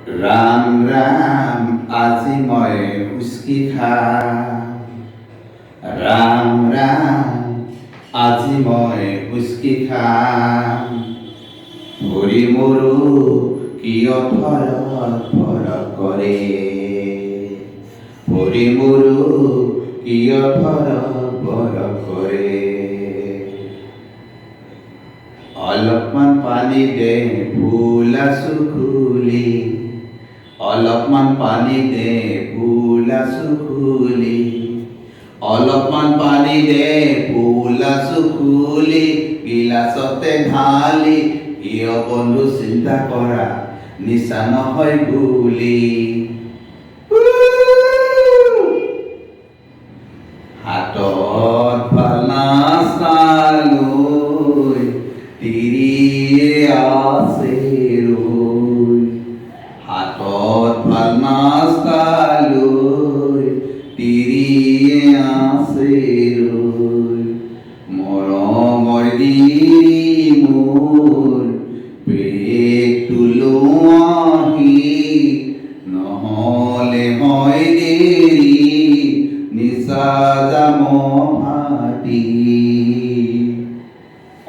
ৰাম ৰাম আজি মই উচকি খাম। ৰাম ৰাম আজি মই উচকি খাম। ভৰি মোৰো কিয় ফৰক ফৰক কৰে। ভৰি মোৰো কিয় ফৰক ফৰক কৰে। অলপমান পানী দে ফুল আছো খুলি। অলপমান পানী দে ফুল আছো খুলি। অলপমান পানী দে ফুল আছো খুলি। গিলাচতে ঢালি কিয় বন্ধু চিন্তা কৰা নিচা নহয় বুলি। হাতত বালাছা লৈ তিৰিয়ে আছে ৰৈ। হাতত বালাছা লৈ তিৰিয়ে আছে ৰৈ। মৰমৰ দিৰি মোৰ পেটটো লোৱাহি। নহ'লে হয় দেৰি নিচা যাম ফাটি।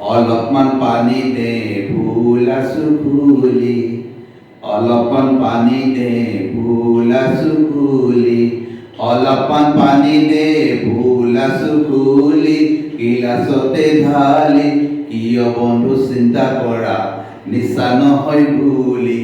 অলপমান পানী দে ফুল আছো খুলি। অলপমান পানী দে ফুল আছো খুলি। অলপমান পানী দে ফুল আছো খুলি। গিলাচতে ঢালি কিয় বন্ধু চিন্তা কৰা নিচা নহয় বুলি।